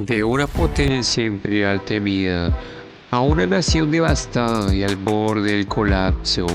De una potencia imperial temida a una nación devastada y al borde del colapso.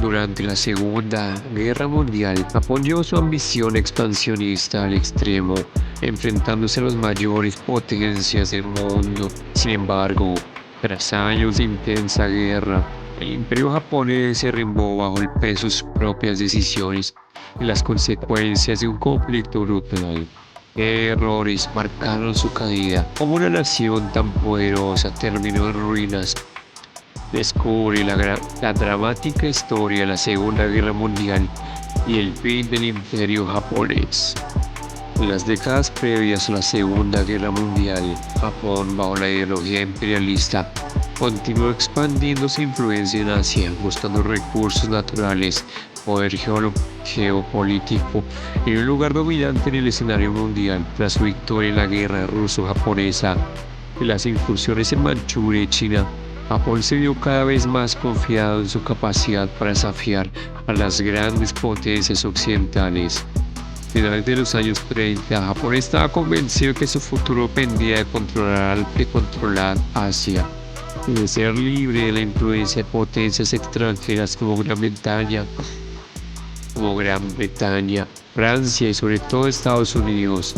Durante la Segunda Guerra Mundial, apoyó su ambición expansionista al extremo, enfrentándose a las mayores potencias del mundo. Sin embargo, tras años de intensa guerra, el imperio japonés se arrumbó bajo el peso de sus propias decisiones y las consecuencias de un conflicto brutal. ¿Qué errores marcaron su caída? Como una nación tan poderosa terminó en ruinas. Descubre la dramática historia de la Segunda Guerra Mundial y el fin del Imperio japonés. En las décadas previas a la Segunda Guerra Mundial, Japón, bajo la ideología imperialista, continuó expandiendo su influencia en Asia, buscando recursos naturales, poder geopolítico y un lugar dominante en el escenario mundial. Tras su victoria en la guerra ruso-japonesa y las incursiones en Manchuria y China, Japón se vio cada vez más confiado en su capacidad para desafiar a las grandes potencias occidentales. A finales de los años 30, Japón estaba convencido que su futuro pendía de controlar Asia y de ser libre de la influencia de potencias extranjeras como Gran Bretaña, Francia y sobre todo Estados Unidos.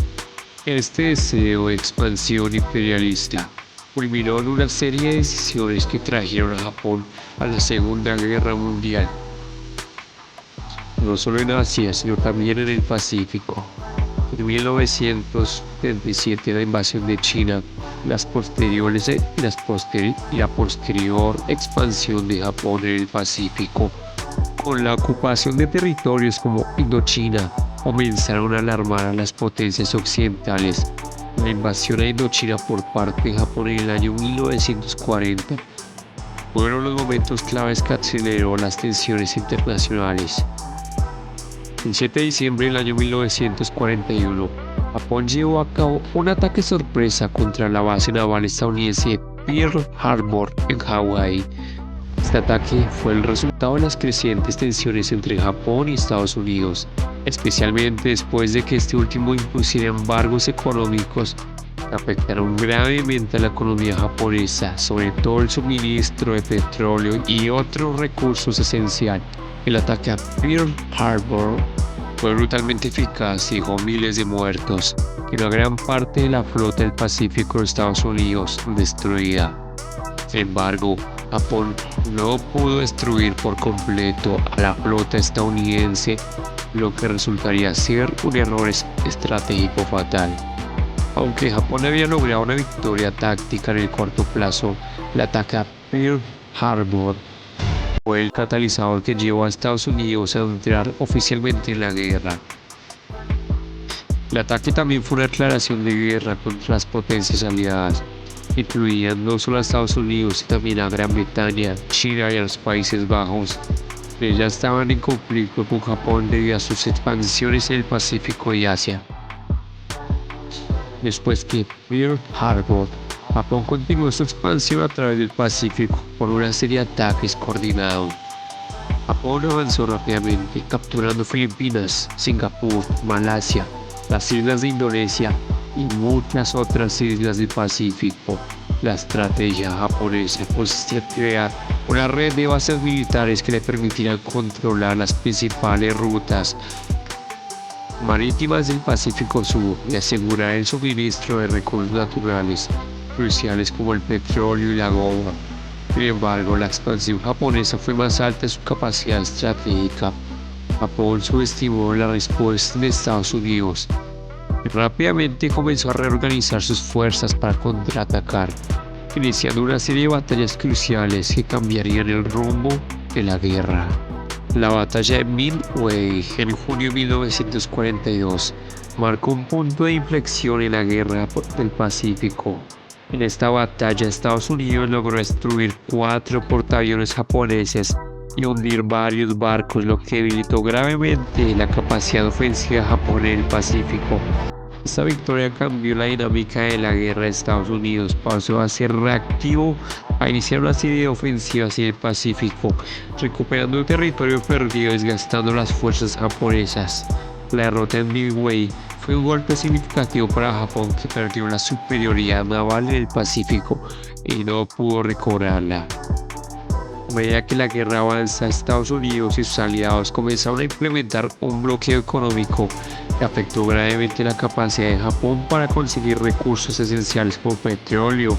Este deseo de expansión imperialista culminó en una serie de decisiones que trajeron a Japón a la Segunda Guerra Mundial, no solo en Asia, sino también en el Pacífico. En 1937, la invasión de China, y la posterior expansión de Japón en el Pacífico, con la ocupación de territorios como Indochina, comenzaron a alarmar a las potencias occidentales. La invasión a Indochina por parte de Japón en el año 1940 fueron los momentos claves que aceleró las tensiones internacionales. El 7 de diciembre del año 1941, Japón llevó a cabo un ataque sorpresa contra la base naval estadounidense de Pearl Harbor en Hawái. Este ataque fue el resultado de las crecientes tensiones entre Japón y Estados Unidos, especialmente después de que este último impusiera embargos económicos que afectaron gravemente a la economía japonesa, sobre todo el suministro de petróleo y otros recursos esenciales. El ataque a Pearl Harbor fue brutalmente eficaz y dejó miles de muertos y una gran parte de la flota del Pacífico de Estados Unidos destruida. Sin embargo, Japón no pudo destruir por completo a la flota estadounidense, lo que resultaría ser un error estratégico fatal. Aunque Japón había logrado una victoria táctica en el corto plazo, el ataque a Pearl Harbor fue el catalizador que llevó a Estados Unidos a entrar oficialmente en la guerra. El ataque también fue una declaración de guerra contra las potencias aliadas, incluían no solo a Estados Unidos, sino también a Gran Bretaña, China y a los Países Bajos. Ellas estaban en conflicto con Japón debido a sus expansiones en el Pacífico y Asia. Después de Pearl Harbor, Japón continuó su expansión a través del Pacífico por una serie de ataques coordinados. Japón avanzó rápidamente, capturando Filipinas, Singapur, Malasia, las islas de Indonesia y muchas otras islas del Pacífico. La estrategia japonesa consistía en crear una red de bases militares que le permitieran controlar las principales rutas marítimas del Pacífico Sur y asegurar el suministro de recursos naturales cruciales como el petróleo y la goma. Sin embargo, la expansión japonesa fue más alta en su capacidad estratégica. Japón subestimó la respuesta de Estados Unidos y rápidamente comenzó a reorganizar sus fuerzas para contraatacar, iniciando una serie de batallas cruciales que cambiarían el rumbo de la guerra. La batalla de Midway en junio de 1942 marcó un punto de inflexión en la guerra del Pacífico. En esta batalla, Estados Unidos logró destruir 4 portaaviones japoneses y hundir varios barcos, lo que debilitó gravemente la capacidad ofensiva de Japón en el Pacífico. Esta victoria cambió la dinámica de la guerra de Estados Unidos, pasó a ser reactivo a iniciar una serie de ofensivas en el Pacífico, recuperando el territorio perdido y desgastando las fuerzas japonesas. La derrota en Midway fue un golpe significativo para Japón, que perdió la superioridad naval en el Pacífico y no pudo recobrarla. A medida que la guerra avanza, Estados Unidos y sus aliados comenzaron a implementar un bloqueo económico que afectó gravemente la capacidad de Japón para conseguir recursos esenciales como petróleo,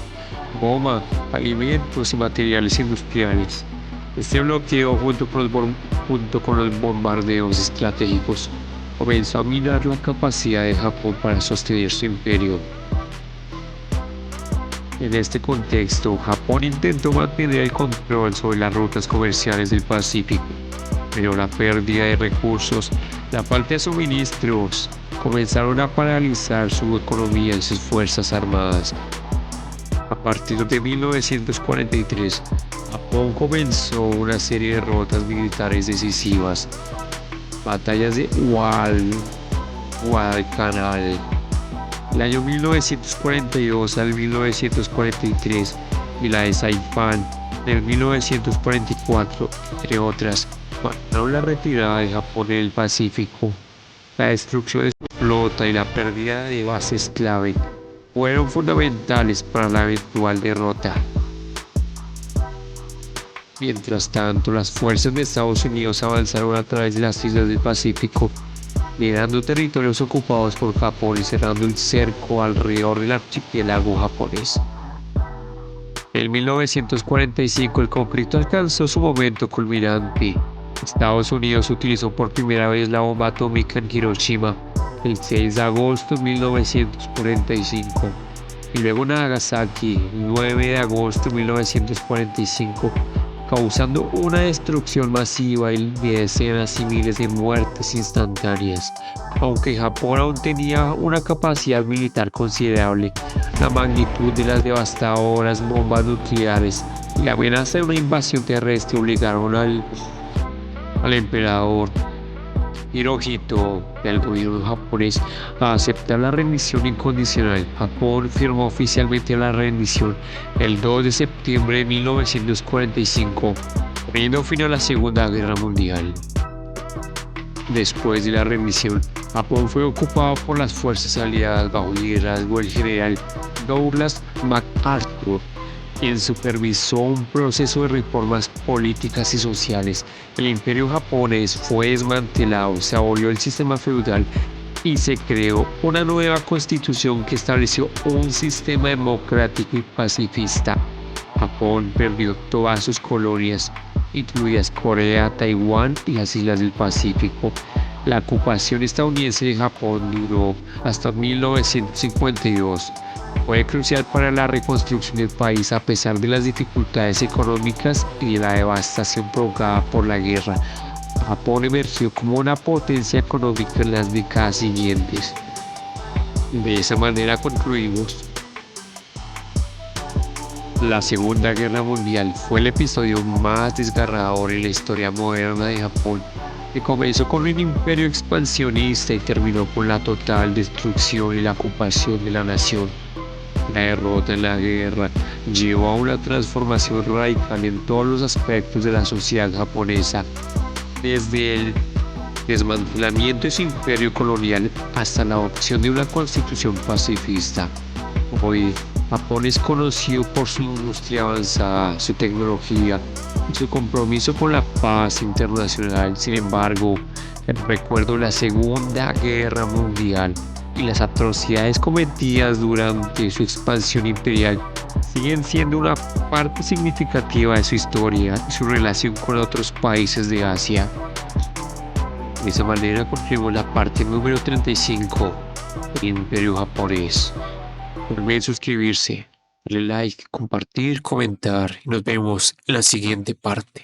goma, alimentos y materiales industriales. Este bloqueo, junto con los bombardeos estratégicos, comenzó a minar la capacidad de Japón para sostener su imperio. En este contexto, Japón intentó mantener el control sobre las rutas comerciales del Pacífico, pero la pérdida de recursos, la falta de suministros, comenzaron a paralizar su economía y sus fuerzas armadas. A partir de 1943, Japón comenzó una serie de derrotas militares decisivas. Batallas de Guadalcanal, el año 1942 al 1943, y la de Saipan del 1944, entre otras, marcaron la retirada de Japón en el Pacífico. La destrucción de su flota y la pérdida de bases clave fueron fundamentales para la eventual derrota. Mientras tanto, las fuerzas de Estados Unidos avanzaron a través de las islas del Pacífico, liberando territorios ocupados por Japón y cerrando el cerco alrededor del archipiélago japonés. En 1945 el conflicto alcanzó su momento culminante. Estados Unidos utilizó por primera vez la bomba atómica en Hiroshima el 6 de agosto de 1945 y luego Nagasaki el 9 de agosto de 1945, causando una destrucción masiva y decenas y miles de muertes instantáneas. Aunque Japón aún tenía una capacidad militar considerable, la magnitud de las devastadoras bombas nucleares y la amenaza de una invasión terrestre obligaron al emperador Hirohito del gobierno japonés a aceptar la rendición incondicional. Japón firmó oficialmente la rendición el 2 de septiembre de 1945, poniendo fin a la Segunda Guerra Mundial. Después de la rendición, Japón fue ocupado por las fuerzas aliadas bajo el liderazgo del general Douglas MacArthur, quien supervisó un proceso de reformas políticas y sociales. El imperio japonés fue desmantelado, se abolió el sistema feudal y se creó una nueva constitución que estableció un sistema democrático y pacifista. Japón perdió todas sus colonias, incluidas Corea, Taiwán y las islas del Pacífico. La ocupación estadounidense de Japón duró hasta 1952. Fue crucial para la reconstrucción del país a pesar de las dificultades económicas y de la devastación provocada por la guerra. Japón emergió como una potencia económica en las décadas siguientes. De esa manera concluimos. La Segunda Guerra Mundial fue el episodio más desgarrador en la historia moderna de Japón, que comenzó con un imperio expansionista y terminó con la total destrucción y la ocupación de la nación. La derrota en la guerra llevó a una transformación radical en todos los aspectos de la sociedad japonesa, desde el desmantelamiento de su imperio colonial hasta la adopción de una constitución pacifista. Hoy, Japón es conocido por su industria avanzada, su tecnología y su compromiso con la paz internacional. Sin embargo, el recuerdo de la Segunda Guerra Mundial y las atrocidades cometidas durante su expansión imperial siguen siendo una parte significativa de su historia y su relación con otros países de Asia. De esa manera concluimos la parte número 35 del Imperio Japonés. No olviden suscribirse, darle like, compartir, comentar y nos vemos en la siguiente parte.